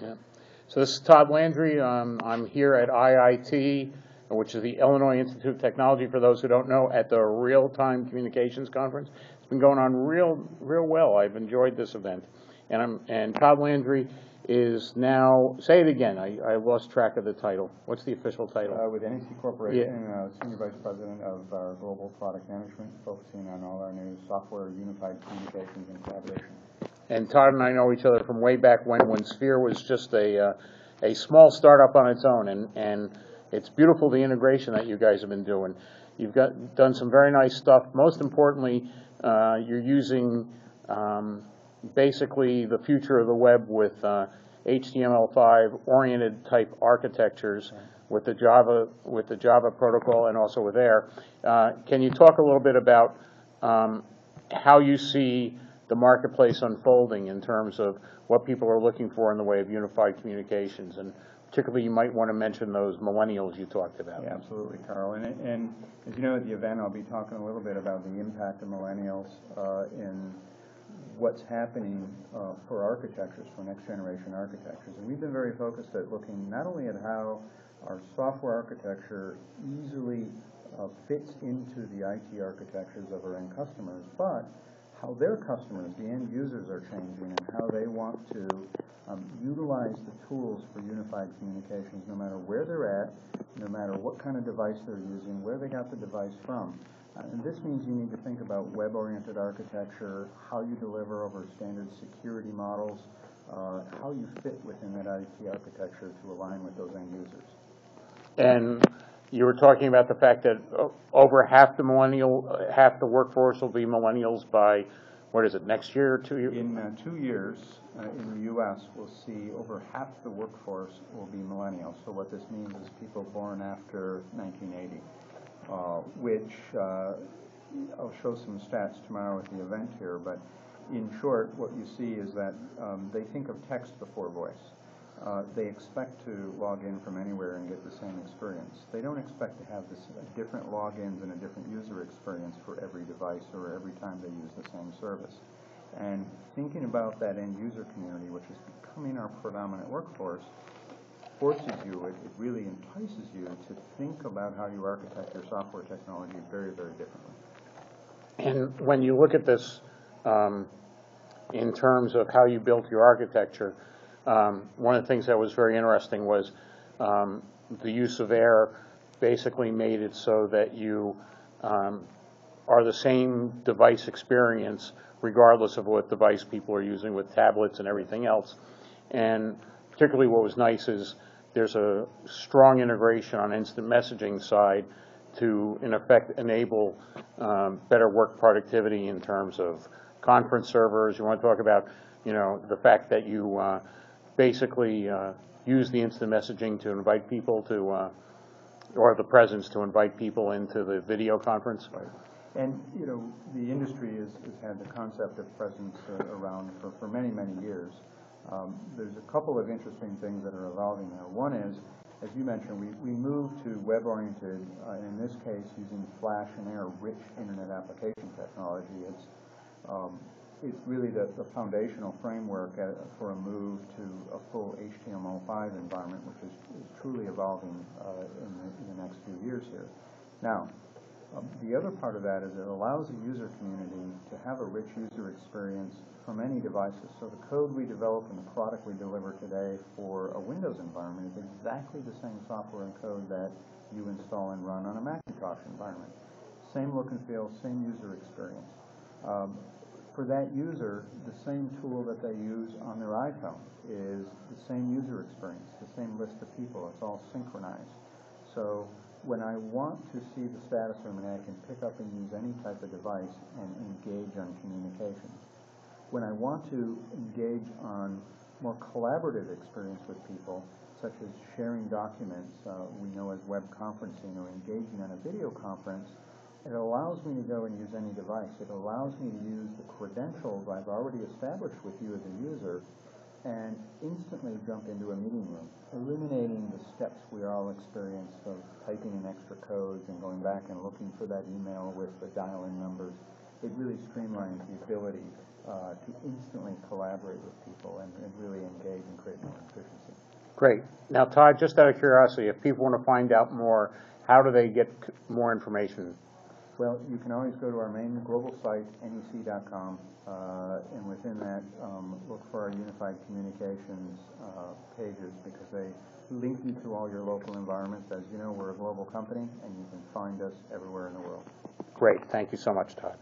Yeah. So this is Todd Landry. I'm here at IIT, which is the Illinois Institute of Technology, for those who don't know, at the Real-Time Communications Conference. It's been going on real well. I've enjoyed this event. And Todd Landry is now, say it again, I lost track of the title. What's the official title? With NEC Corporation, Senior Vice President of our Global Product Management, focusing on all our new software, unified communications, and collaboration. And Todd and I know each other from way back when Sphere was just a small startup on its own, and it's beautiful, the integration that you guys have been doing. You've done some very nice stuff. Most importantly, you're using basically the future of the web with HTML5 oriented type architectures, right, with the Java protocol and also with Air. Can you talk a little bit about how you see the marketplace unfolding in terms of what people are looking for in the way of unified communications, and particularly you might want to mention those millennials you talked about. Yeah, absolutely, Carl. And as you know, at the event, I'll be talking a little bit about the impact of millennials in what's happening for architectures, for next generation architectures. And we've been very focused at looking not only at how our software architecture easily fits into the IT architectures of our end customers, but how their customers, the end users, are changing and how they want to utilize the tools for unified communications, no matter where they're at, no matter what kind of device they're using, where they got the device from. And this means you need to think about web-oriented architecture, how you deliver over standard security models, how you fit within that IT architecture to align with those end users. And you were talking about the fact that over half the workforce will be millennials by, what is it, next year or 2 years? In 2 years, in the U.S., we'll see over half the workforce will be millennials. So what this means is people born after 1980, which I'll show some stats tomorrow at the event here. But in short, what you see is that they think of text before voice. They expect to log in from anywhere and get the same experience. They don't expect to have different logins and a different user experience for every device or every time they use the same service. And thinking about that end user community, which is becoming our predominant workforce, forces you, it really entices you to think about how you architect your software technology very, very differently. And when you look at this in terms of how you built your architecture, one of the things that was very interesting was the use of Air basically made it so that you are the same device experience regardless of what device people are using with tablets and everything else. And particularly what was nice is there's a strong integration on instant messaging side to, in effect, enable better work productivity in terms of conference servers. You want to talk about, the fact that you basically use the instant messaging to invite people to, or the presence to invite people into the video conference. Right. And, the industry has had the concept of presence around for many, many years. There's a couple of interesting things that are evolving there. One is, as you mentioned, we moved to web-oriented, in this case using Flash and Air-rich Internet application technology. It's really the foundational framework for a move to a full HTML5 environment, which is truly evolving in the next few years here. Now, the other part of that is it allows the user community to have a rich user experience from any devices. So the code we develop and the product we deliver today for a Windows environment is exactly the same software and code that you install and run on a Macintosh environment. Same look and feel, same user experience. For that user, the same tool that they use on their iPhone is the same user experience, the same list of people. It's all synchronized. So when I want to see the status of an I can pick up and use any type of device and engage on communications. When I want to engage on more collaborative experience with people, such as sharing documents, we know as web conferencing, or engaging on a video conference, it allows me to go and use any device. It allows me to use the credentials I've already established with you as a user and instantly jump into a meeting room, eliminating the steps we all experience of typing in extra codes and going back and looking for that email with the dial-in numbers. It really streamlines the ability to instantly collaborate with people and really engage and create more efficiency. Great. Now, Todd, just out of curiosity, if people want to find out more, how do they get more information? Well, you can always go to our main global site, nec.com, and within that, look for our Unified Communications pages, because they link you to all your local environments. As you know, we're a global company, and you can find us everywhere in the world. Great. Thank you so much, Todd.